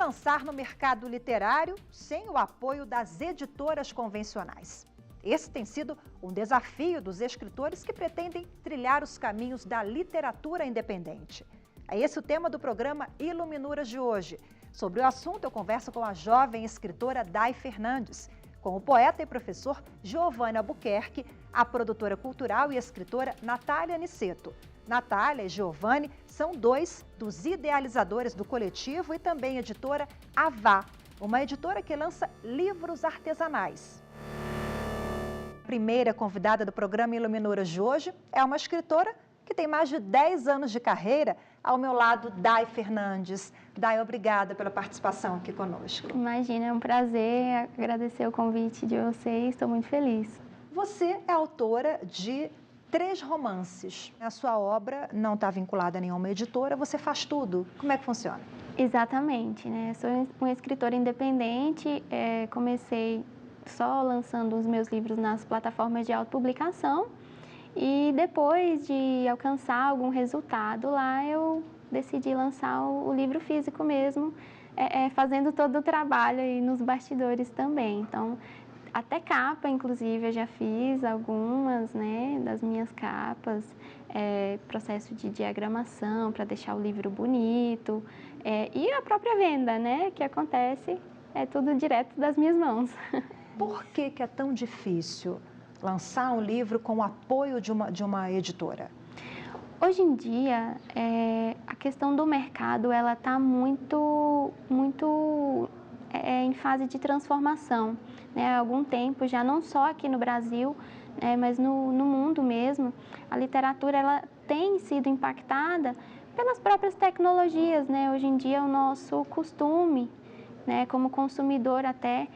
lançar no mercado literário sem o apoio das editoras convencionais. Esse tem sido um desafio dos escritores que pretendem trilhar os caminhos da literatura independente. É esse o tema do programa Iluminuras de hoje. Sobre o assunto, eu converso com a jovem escritora Day Fernandes, com o poeta e professor Giovanni Albuquerque, a produtora cultural e escritora Natália Aniceto. Natália e Giovanni são dois dos idealizadores do coletivo e também editora Avá, uma editora que lança livros artesanais. A primeira convidada do programa Iluminuras de hoje é uma escritora que tem mais de 10 anos de carreira. Ao meu lado, Day Fernandes. Day, obrigada pela participação aqui conosco. Imagina, é um prazer agradecer o convite de vocês, estou muito feliz. Você é autora de 3 romances. A sua obra não está vinculada a nenhuma editora, você faz tudo. Como é que funciona? Exatamente, né? Sou uma escritora independente, comecei só lançando os meus livros nas plataformas de autopublicação e depois de alcançar algum resultado lá, eu decidi lançar o livro físico mesmo, fazendo todo o trabalho aí nos bastidores também. Então, até capa, inclusive, eu já fiz algumas, né, das minhas capas, processo de diagramação para deixar o livro bonito, e a própria venda, né, que acontece, é tudo direto das minhas mãos. Por que é tão difícil lançar um livro com o apoio de uma editora? Hoje em dia, a questão do mercado, ela está muito em fase de transformação, né? Há algum tempo, já não só aqui no Brasil, mas no mundo mesmo, a literatura ela tem sido impactada pelas próprias tecnologias, né? Hoje em dia, o nosso costume, né, como consumidor até,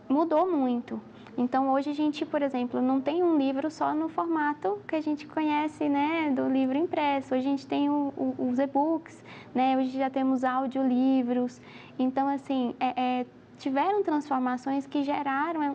mudou muito. Então, hoje a gente, por exemplo, não tem um livro só no formato que a gente conhece, né, do livro impresso. Hoje a gente tem os e-books, né, hoje já temos audiolivros. Então, assim, tiveram transformações que geraram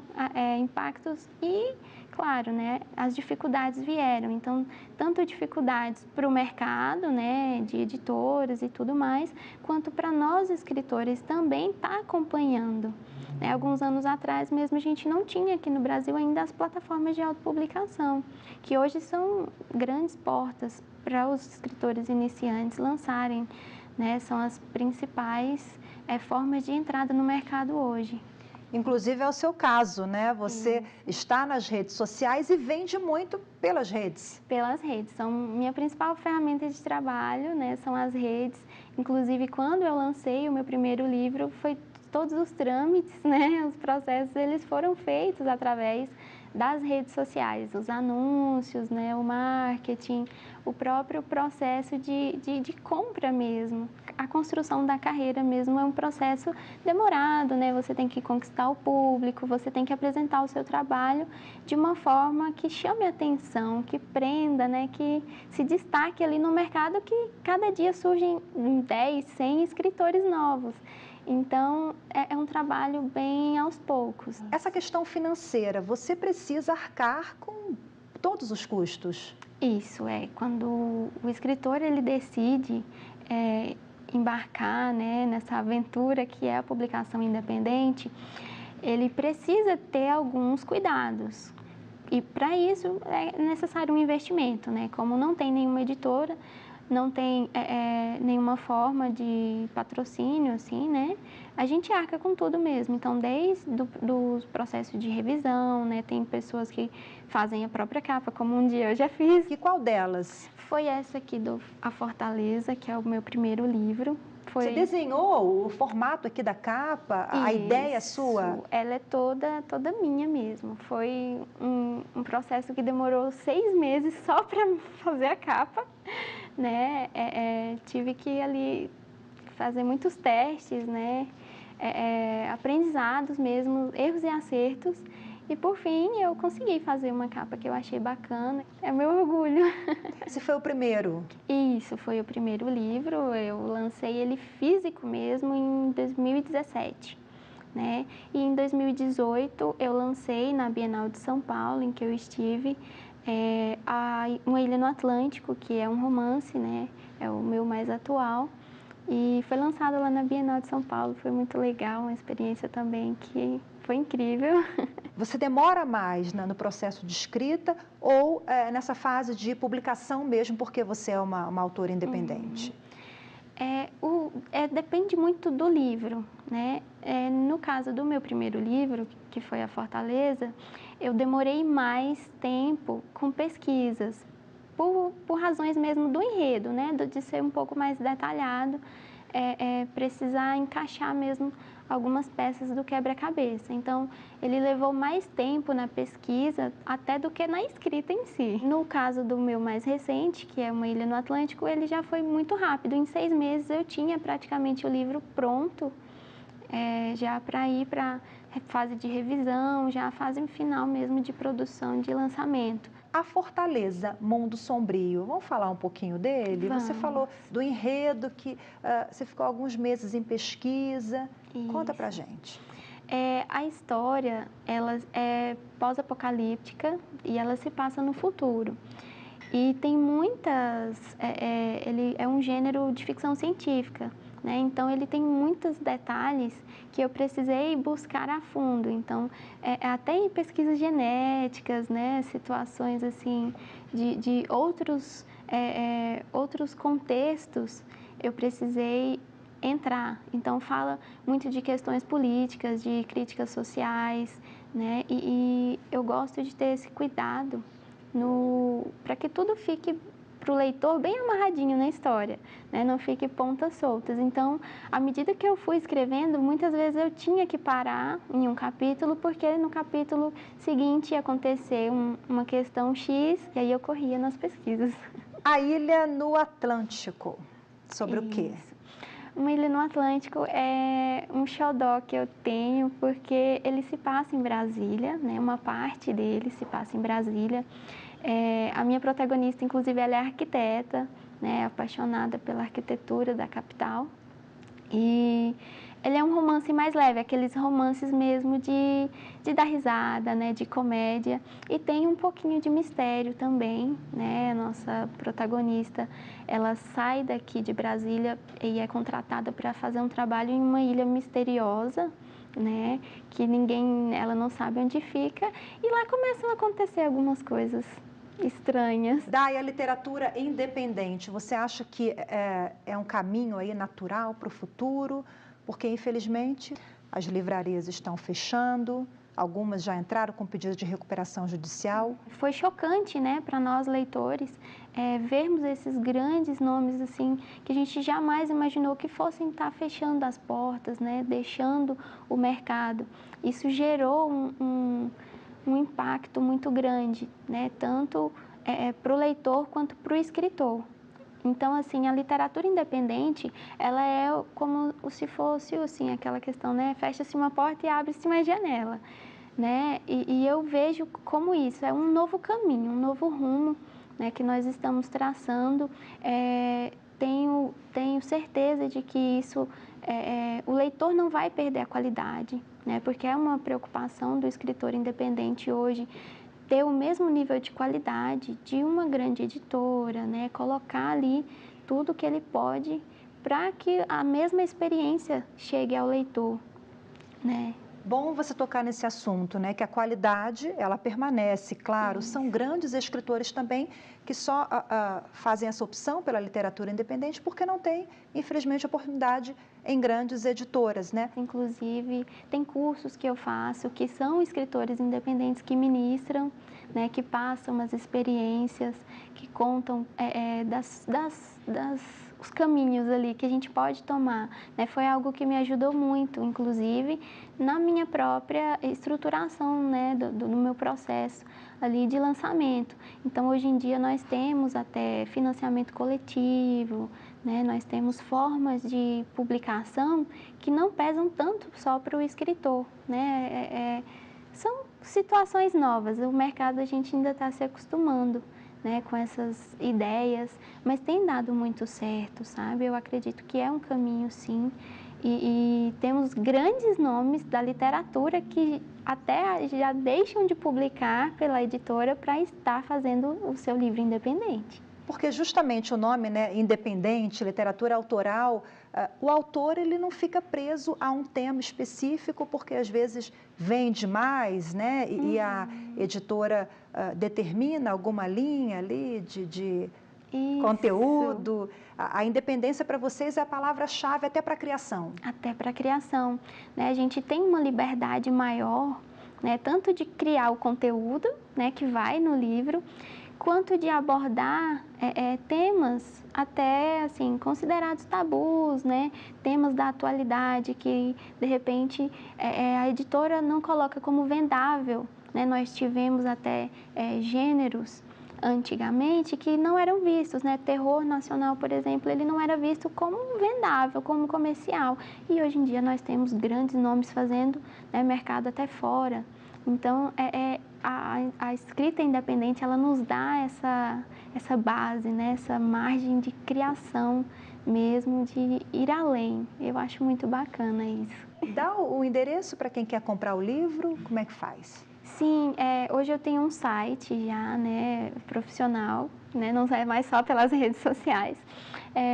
impactos e, claro, né, as dificuldades vieram. Então, tanto dificuldades para o mercado, né, de editoras e tudo mais, quanto para nós escritores também está acompanhando. Alguns anos atrás mesmo a gente não tinha aqui no Brasil ainda as plataformas de autopublicação, que hoje são grandes portas para os escritores iniciantes lançarem, né? São as principais formas de entrada no mercado hoje. Inclusive é o seu caso, né? Você está nas redes sociais e vende muito pelas redes. Pelas redes, são minha principal ferramenta de trabalho, né? São as redes. Inclusive, quando eu lancei o meu primeiro livro, foi todos os trâmites, né, os processos, eles foram feitos através das redes sociais, os anúncios, né, o marketing, o próprio processo de compra mesmo. A construção da carreira mesmo é um processo demorado, né, você tem que conquistar o público, você tem que apresentar o seu trabalho de uma forma que chame a atenção, que prenda, né, que se destaque ali no mercado, que cada dia surgem 10, 100 escritores novos. Então, é um trabalho bem aos poucos. Essa questão financeira, você precisa arcar com todos os custos? Isso, quando o escritor ele decide embarcar, né, nessa aventura que é a publicação independente, ele precisa ter alguns cuidados. E para isso é necessário um investimento, né? Como não tem nenhuma editora, não tem nenhuma forma de patrocínio, assim, né? A gente arca com tudo mesmo. Então, desde do processo de revisão, né? Tem pessoas que fazem a própria capa, como um dia eu já fiz. E qual delas? Foi essa aqui A Fortaleza, que é o meu primeiro livro. Você desenhou o formato aqui da capa, a ideia sua? Ela é toda minha mesmo. Foi um processo que demorou 6 meses só para fazer a capa, né? Tive que ali fazer muitos testes, né? Aprendizados mesmo, erros e acertos. E, por fim, eu consegui fazer uma capa que eu achei bacana. É meu orgulho. Esse foi o primeiro? Isso, foi o primeiro livro. Eu lancei ele físico mesmo em 2017. Né? E em 2018, eu lancei na Bienal de São Paulo, em que eu estive, Uma Ilha no Atlântico, que é um romance, né? É o meu mais atual. E foi lançado lá na Bienal de São Paulo, foi muito legal, uma experiência também que foi incrível. Você demora mais, né, no processo de escrita ou nessa fase de publicação mesmo, porque você é uma autora independente? Depende muito do livro, né? No caso do meu primeiro livro, que foi A Fortaleza, eu demorei mais tempo com pesquisas, por razões mesmo do enredo, né? De ser um pouco mais detalhado, precisar encaixar mesmo algumas peças do quebra-cabeça. Então, ele levou mais tempo na pesquisa até do que na escrita em si. No caso do meu mais recente, que é Uma Ilha no Atlântico, ele já foi muito rápido. Em 6 meses eu tinha praticamente o livro pronto, já para ir para fase de revisão, já a fase final mesmo de produção, de lançamento. A Fortaleza, Mundo Sombrio, vamos falar um pouquinho dele? Vamos. Você falou do enredo, que você ficou alguns meses em pesquisa. Isso. Conta pra gente. A história, ela é pós-apocalíptica e ela se passa no futuro. E tem muitas... ele é um gênero de ficção científica, né? Então, ele tem muitos detalhes que eu precisei buscar a fundo. Então, até em pesquisas genéticas, né? Situações assim, de outros contextos, eu precisei entrar. Então, fala muito de questões políticas, de críticas sociais, né? E eu gosto de ter esse cuidado para que tudo fique para o leitor bem amarradinho na história, né? Não fique pontas soltas. Então, à medida que eu fui escrevendo, muitas vezes eu tinha que parar em um capítulo, porque no capítulo seguinte ia acontecer uma questão X, e aí eu corria nas pesquisas. A Ilha no Atlântico, sobre o quê? Uma Ilha no Atlântico é um xodó que eu tenho, porque ele se passa em Brasília, né? Uma parte dele se passa em Brasília. A minha protagonista, inclusive, ela é arquiteta, né? Apaixonada pela arquitetura da capital. E ele é um romance mais leve, aqueles romances mesmo de dar risada, né? De comédia. E tem um pouquinho de mistério também, né? A nossa protagonista, ela sai daqui de Brasília e é contratada para fazer um trabalho em uma ilha misteriosa, né? Que ela não sabe onde fica. E lá começam a acontecer algumas coisas estranhas. Dai, a literatura independente, você acha que é um caminho aí natural para o futuro? Porque, infelizmente, as livrarias estão fechando, algumas já entraram com pedido de recuperação judicial. Foi chocante, né, para nós leitores, vermos esses grandes nomes assim que a gente jamais imaginou que fossem estar fechando as portas, né, deixando o mercado. Isso gerou um impacto muito grande, né, tanto para o leitor quanto para o escritor. Então, assim, a literatura independente, ela é como se fosse, assim, aquela questão, né, fecha-se uma porta e abre-se uma janela, né, e eu vejo como isso é um novo caminho, um novo rumo, né, que nós estamos traçando. Tenho certeza de que isso, o leitor não vai perder a qualidade, né, porque é uma preocupação do escritor independente hoje ter o mesmo nível de qualidade de uma grande editora, né, colocar ali tudo que ele pode para que a mesma experiência chegue ao leitor, né. Bom você tocar nesse assunto, né? Que a qualidade, ela permanece, claro. Sim. São grandes escritores também que só fazem essa opção pela literatura independente porque não têm, infelizmente, oportunidade em grandes editoras, né? Inclusive, tem cursos que eu faço que são escritores independentes que ministram, né? Que passam as experiências, que contam os caminhos ali que a gente pode tomar, né? Foi algo que me ajudou muito, inclusive, na minha própria estruturação, né? Do meu processo ali de lançamento. Então, hoje em dia, nós temos até financiamento coletivo, né? Nós temos formas de publicação que não pesam tanto só para o escritor, né? São situações novas, o mercado a gente ainda está se acostumando, né, com essas ideias, mas tem dado muito certo, sabe? Eu acredito que é um caminho, sim, e temos grandes nomes da literatura que até já deixam de publicar pela editora para estar fazendo o seu livro independente. Porque justamente o nome, né, independente, literatura autoral, o autor ele não fica preso a um tema específico, porque às vezes vende mais, né? E a editora determina alguma linha ali de conteúdo. A independência para vocês é a palavra-chave até para a criação. Até para a criação, né? A gente tem uma liberdade maior, né? Tanto de criar o conteúdo, né? Que vai no livro, quanto de abordar temas até assim considerados tabus, né? Temas da atualidade que de repente a editora não coloca como vendável, né? Nós tivemos até gêneros antigamente que não eram vistos, né? Terror nacional, por exemplo, ele não era visto como vendável, como comercial. E hoje em dia nós temos grandes nomes fazendo, né, mercado até fora. Então, a escrita independente, ela nos dá essa base, né? Essa margem de criação mesmo, de ir além. Eu acho muito bacana isso. Dá o endereço para quem quer comprar o livro, como é que faz? Sim, hoje eu tenho um site já, né, profissional, né, não é mais só pelas redes sociais.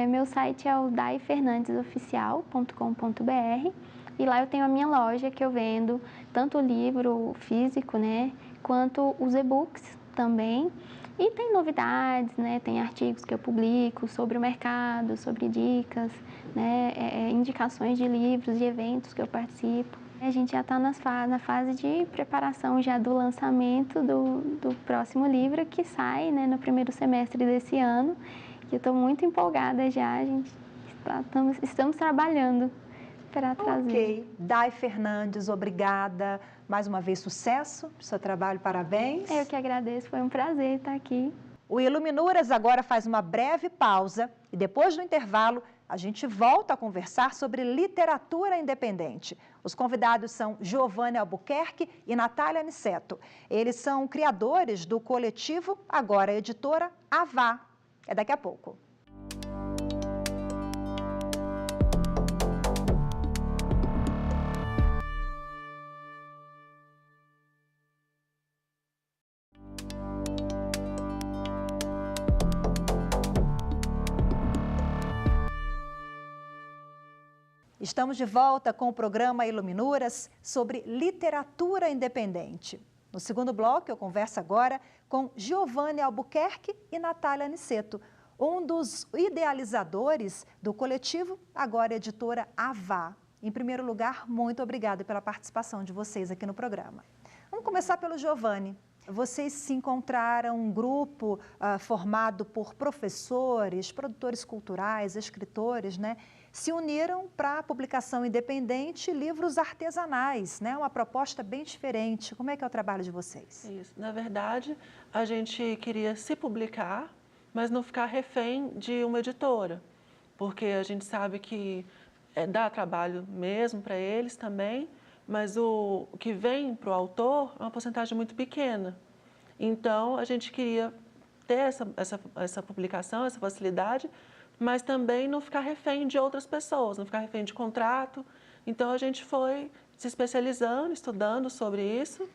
Meu site é o daifernandesoficial.com.br e lá eu tenho a minha loja que eu vendo tanto o livro físico, né, quanto os e-books também. E tem novidades, né, tem artigos que eu publico sobre o mercado, sobre dicas, né, indicações de livros e eventos que eu participo. A gente já está na fase de preparação já do lançamento do próximo livro que sai, né, no primeiro semestre desse ano. E eu estou muito empolgada já, estamos trabalhando para trazer. Ok, Dai Fernandes, obrigada. Mais uma vez, sucesso para o seu trabalho, parabéns. Eu que agradeço, foi um prazer estar aqui. O Iluminuras agora faz uma breve pausa e depois do intervalo a gente volta a conversar sobre literatura independente. Os convidados são Giovanni Albuquerque e Natália Aniceto. Eles são criadores do coletivo, agora editora, Avá. É daqui a pouco. Estamos de volta com o programa Iluminuras sobre literatura independente. No segundo bloco, eu converso agora com Giovanni Albuquerque e Natália Aniceto, um dos idealizadores do coletivo, agora editora Avá. Em primeiro lugar, muito obrigada pela participação de vocês aqui no programa. Vamos começar pelo Giovanni. Vocês se encontraram um grupo formado por professores, produtores culturais, escritores, né? Se uniram para a publicação independente livros artesanais, né? Uma proposta bem diferente. Como é que é o trabalho de vocês? Isso. Na verdade, a gente queria se publicar, mas não ficar refém de uma editora, porque a gente sabe que dá trabalho mesmo para eles também, mas o que vem para o autor é uma porcentagem muito pequena. Então, a gente queria ter essa publicação, essa facilidade, mas também não ficar refém de outras pessoas, não ficar refém de contrato. Então, a gente foi se especializando, estudando sobre isso,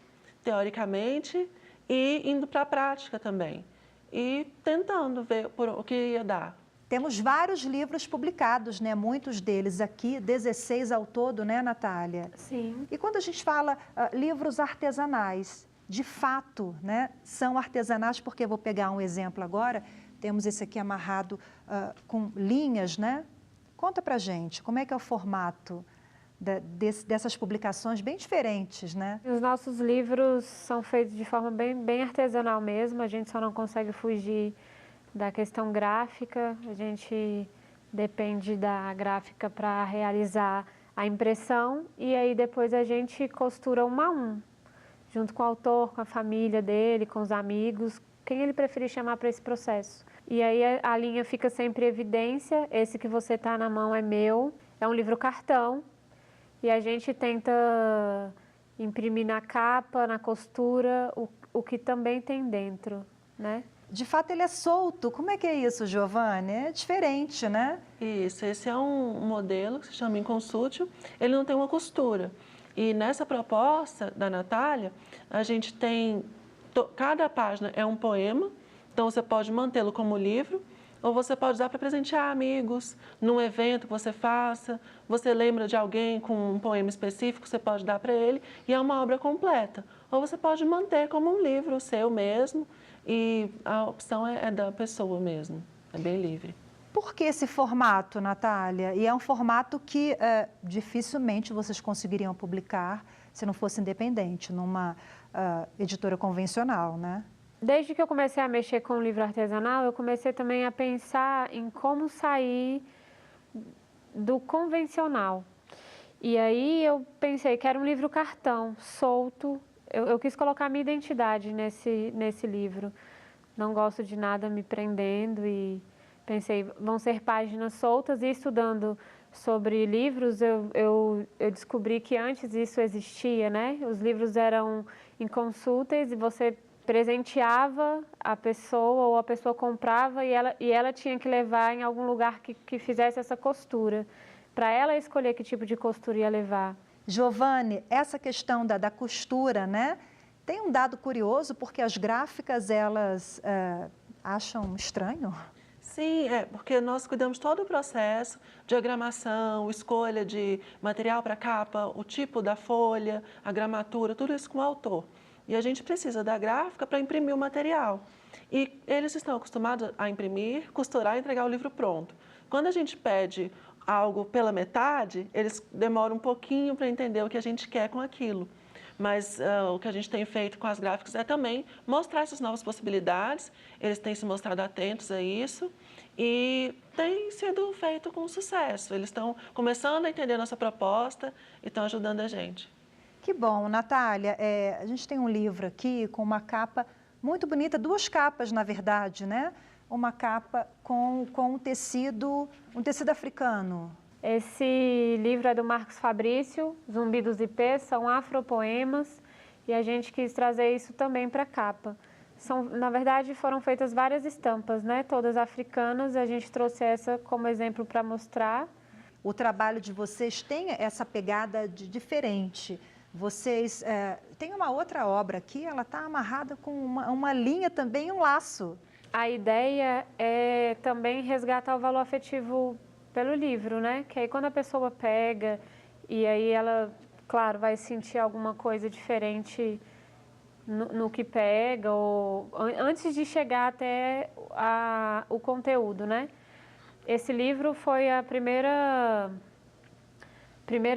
teoricamente, e indo para a prática também. E tentando ver o que ia dar. Temos vários livros publicados, né? Muitos deles aqui, 16 ao todo, né, Natália? Sim. E quando a gente fala livros artesanais, de fato, né, são artesanais, porque eu vou pegar um exemplo agora, temos esse aqui amarrado com linhas, né? Conta pra gente, como é que é o formato dessas publicações bem diferentes, né? Os nossos livros são feitos de forma bem artesanal mesmo, a gente só não consegue fugir da questão gráfica, a gente depende da gráfica para realizar a impressão e aí depois a gente costura um a um, junto com o autor, com a família dele, com os amigos, quem ele preferir chamar para esse processo. E aí a linha fica sempre em evidência, esse que você está na mão é meu, é um livro cartão e a gente tenta imprimir na capa, na costura, o que também tem dentro, né? De fato, ele é solto. Como é que é isso, Giovanni? É diferente, né? Isso, esse é um modelo que se chama inconsútil, ele não tem uma costura. E nessa proposta da Natália, a gente tem, cada página é um poema, então você pode mantê-lo como livro, ou você pode dar para presentear amigos, num evento que você faça, você lembra de alguém com um poema específico, você pode dar para ele, e é uma obra completa. Ou você pode manter como um livro seu mesmo, e a opção é da pessoa mesmo, é bem livre. Por que esse formato, Natália? E é um formato que dificilmente vocês conseguiriam publicar se não fosse independente, numa editora convencional, né? Desde que eu comecei a mexer com o livro artesanal, eu comecei também a pensar em como sair do convencional. E aí eu pensei que era um livro cartão, solto. Eu quis colocar a minha identidade nesse livro. Não gosto de nada me prendendo e pensei, vão ser páginas soltas. E estudando sobre livros, eu descobri que antes isso existia, né? Os livros eram inconsúteis e você presenteava a pessoa ou a pessoa comprava e ela tinha que levar em algum lugar que fizesse essa costura, para ela escolher que tipo de costura ia levar. Giovanni, essa questão da costura, né? Tem um dado curioso, porque as gráficas, elas acham estranho. Sim, porque nós cuidamos todo o processo, diagramação, escolha de material para capa, o tipo da folha, a gramatura, tudo isso com o autor. E a gente precisa da gráfica para imprimir o material. E eles estão acostumados a imprimir, costurar e entregar o livro pronto. Quando a gente pede algo pela metade, eles demoram um pouquinho para entender o que a gente quer com aquilo. Mas o que a gente tem feito com as gráficas é também mostrar essas novas possibilidades, eles têm se mostrado atentos a isso e tem sido feito com sucesso. Eles estão começando a entender a nossa proposta e estão ajudando a gente. Que bom, Natália. A gente tem um livro aqui com uma capa muito bonita, duas capas, na verdade, né? Uma capa com um tecido africano. Esse livro é do Marcos Fabrício, Zumbi dos Ipês, são afropoemas e a gente quis trazer isso também para a capa. Na verdade, foram feitas várias estampas, né? Todas africanas, e a gente trouxe essa como exemplo para mostrar. O trabalho de vocês tem essa pegada diferente. Vocês têm uma outra obra aqui, ela está amarrada com uma linha também, um laço. A ideia é também resgatar o valor afetivo pelo livro, né? Que aí quando a pessoa pega e aí ela, claro, vai sentir alguma coisa diferente no que pega, ou antes de chegar até o conteúdo, né? Esse livro foi a primeira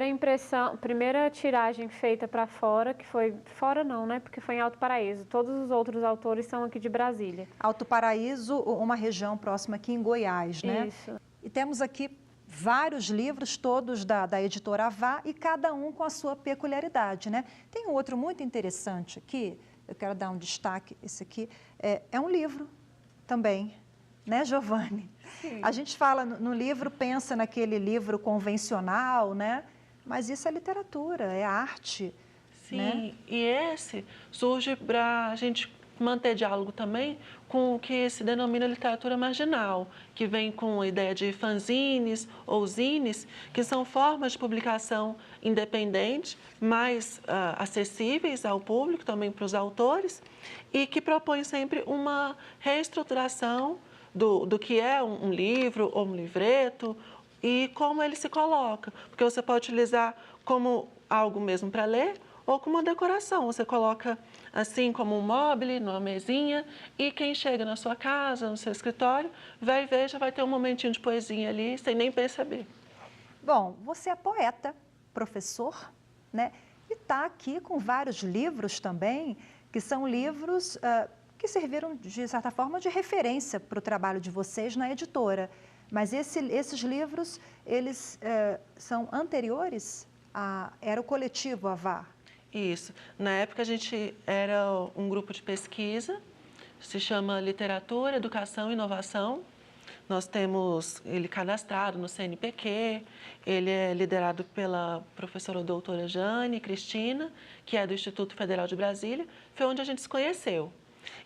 impressão, primeira tiragem feita para fora, que foi, fora não, né? Porque foi em Alto Paraíso. Todos os outros autores são aqui de Brasília. Alto Paraíso, uma região próxima aqui em Goiás, né? Isso. E temos aqui vários livros, todos da editora Avá, e cada um com a sua peculiaridade, né? Tem um outro muito interessante aqui, eu quero dar um destaque, esse aqui, é um livro também, né, Giovanni? Sim. A gente fala no livro, pensa naquele livro convencional, né? Mas isso é literatura, é arte. Sim, né? E esse surge para a gente manter diálogo também com o que se denomina literatura marginal, que vem com a ideia de fanzines ou zines, que são formas de publicação independente, mais acessíveis ao público, também para os autores, e que propõem sempre uma reestruturação do que é um livro ou um livreto e como ele se coloca, porque você pode utilizar como algo mesmo para ler ou como uma decoração. Você coloca assim como um mobile, numa mesinha, e quem chega na sua casa, no seu escritório, vai ver, já vai ter um momentinho de poesia ali, sem nem perceber. Bom, você é poeta, professor, né? E está aqui com vários livros também, que são livros que serviram, de certa forma, de referência para o trabalho de vocês na editora. Mas esses livros, eles são anteriores era o coletivo Avá. Isso. Na época, a gente era um grupo de pesquisa, se chama Literatura, Educação e Inovação. Nós temos ele cadastrado no CNPq, ele é liderado pela professora doutora Jane Cristina, que é do Instituto Federal de Brasília, foi onde a gente se conheceu.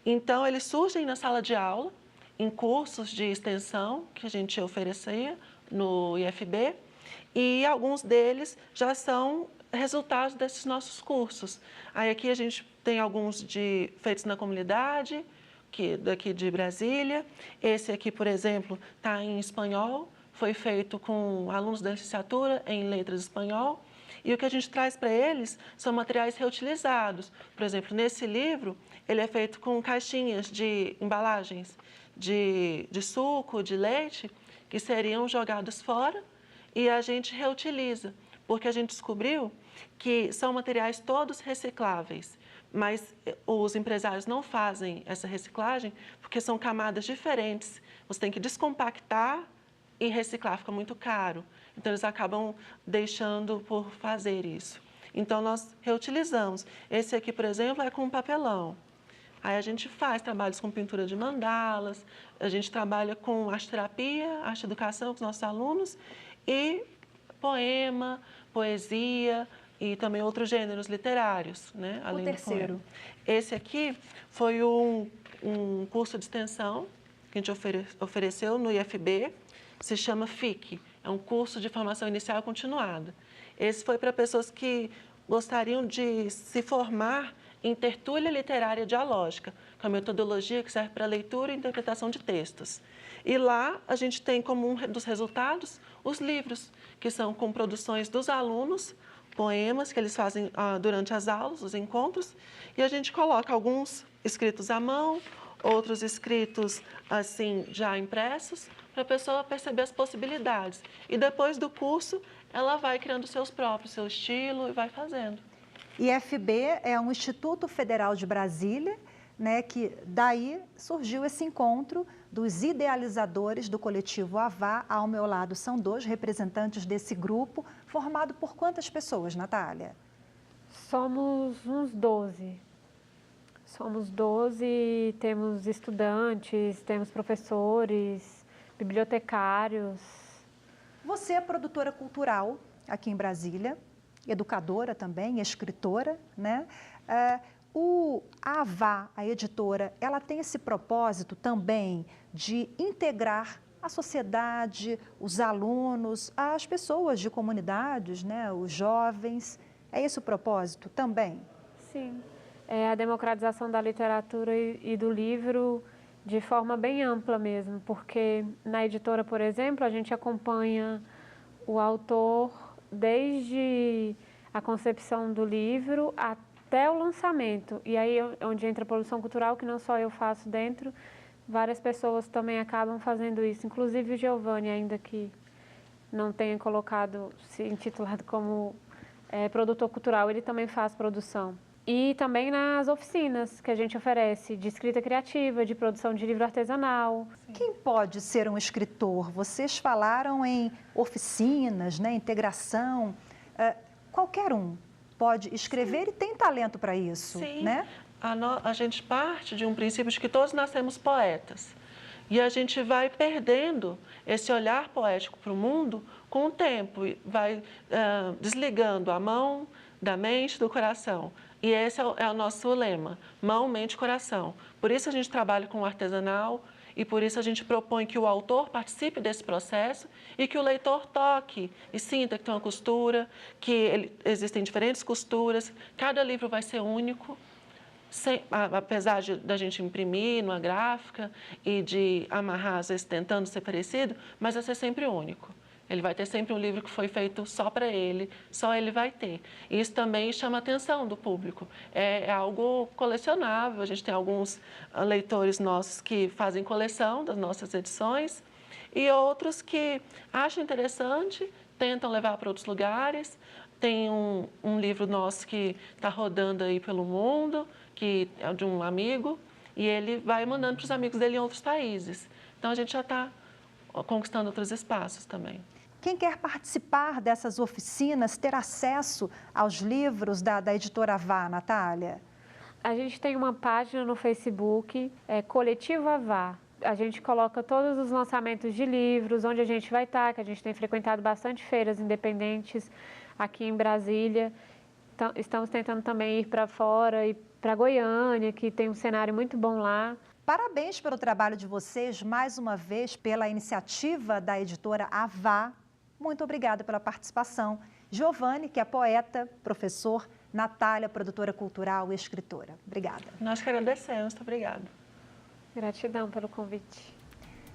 Então, eles surgem na sala de aula, em cursos de extensão que a gente oferecia no IFB, e alguns deles já são resultados desses nossos cursos. Aí aqui a gente tem alguns feitos na comunidade, daqui de Brasília. Esse aqui, por exemplo, está em espanhol, foi feito com alunos da licenciatura em letras de espanhol. E o que a gente traz para eles são materiais reutilizados. Por exemplo, nesse livro, ele é feito com caixinhas de embalagens de suco, de leite, que seriam jogados fora e a gente reutiliza, porque a gente descobriu que são materiais todos recicláveis, mas os empresários não fazem essa reciclagem porque são camadas diferentes. Você tem que descompactar e reciclar, fica muito caro. Então, eles acabam deixando por fazer isso. Então, nós reutilizamos. Esse aqui, por exemplo, é com papelão. Aí a gente faz trabalhos com pintura de mandalas, a gente trabalha com arte-terapia, arte-educação com os nossos alunos e poema, poesia e também outros gêneros literários, né? Além do poema. Esse aqui foi um curso de extensão que a gente ofereceu no IFB, se chama FIC, é um curso de formação inicial continuada. Esse foi para pessoas que gostariam de se formar em tertúlia literária dialógica, que é uma metodologia que serve para leitura e interpretação de textos. E lá a gente tem como um dos resultados os livros, que são com produções dos alunos, poemas que eles fazem durante as aulas, os encontros, e a gente coloca alguns escritos à mão, outros escritos assim já impressos, para a pessoa perceber as possibilidades. E depois do curso, ela vai criando seus próprios, seu estilo e vai fazendo. IFB é um Instituto Federal de Brasília, né, que daí surgiu esse encontro dos idealizadores do coletivo Avá. Ao meu lado são 2 representantes desse grupo, formado por quantas pessoas, Natália? Somos uns 12. Somos 12, temos estudantes, temos professores, bibliotecários. Você é produtora cultural aqui em Brasília, educadora também, escritora, né? A Avá, a editora, ela tem esse propósito também de integrar a sociedade, os alunos, as pessoas de comunidades, né? Os jovens. É esse o propósito também? Sim, é a democratização da literatura e do livro de forma bem ampla mesmo, porque na editora, por exemplo, a gente acompanha o autor desde a concepção do livro até o lançamento. E aí onde entra a produção cultural, que não só eu faço dentro, várias pessoas também acabam fazendo isso, inclusive o Giovanni, ainda que não tenha colocado, se intitulado como produtor cultural, ele também faz produção. E também nas oficinas que a gente oferece de escrita criativa, de produção de livro artesanal. Quem pode ser um escritor? Vocês falaram em oficinas, né, integração. Qualquer um pode escrever. Sim. E tem talento para isso. Sim. Né? A gente parte de um princípio de que todos nascemos poetas. E a gente vai perdendo esse olhar poético para o mundo com o tempo. Vai desligando a mão da mente, do coração. E esse é o nosso lema, mão, mente, coração. Por isso a gente trabalha com o artesanal e por isso a gente propõe que o autor participe desse processo e que o leitor toque e sinta que tem uma costura, que existem diferentes costuras, cada livro vai ser único, apesar da gente imprimir numa gráfica e de amarrar, às vezes, tentando ser parecido, mas vai ser sempre único. Ele vai ter sempre um livro que foi feito só para ele, só ele vai ter. E isso também chama a atenção do público. É algo colecionável, a gente tem alguns leitores nossos que fazem coleção das nossas edições e outros que acham interessante, tentam levar para outros lugares. Tem um livro nosso que está rodando aí pelo mundo, que é de um amigo, e ele vai mandando para os amigos dele em outros países. Então, a gente já está conquistando outros espaços também. Quem quer participar dessas oficinas, ter acesso aos livros da editora Avá, Natália? A gente tem uma página no Facebook, Coletivo Avá. A gente coloca todos os lançamentos de livros, onde a gente vai estar, que a gente tem frequentado bastante feiras independentes aqui em Brasília. Então, estamos tentando também ir para fora e para Goiânia, que tem um cenário muito bom lá. Parabéns pelo trabalho de vocês, mais uma vez, pela iniciativa da editora Avá. Muito obrigada pela participação. Giovanni, que é poeta, professor, Natália, produtora cultural e escritora. Obrigada. Nós que agradecemos. Muito obrigada. Gratidão pelo convite.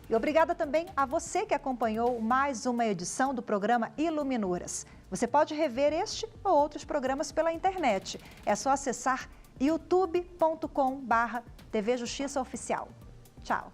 E obrigada também a você que acompanhou mais uma edição do programa Iluminuras. Você pode rever este ou outros programas pela internet. É só acessar youtube.com/TV Justiça Oficial. Tchau!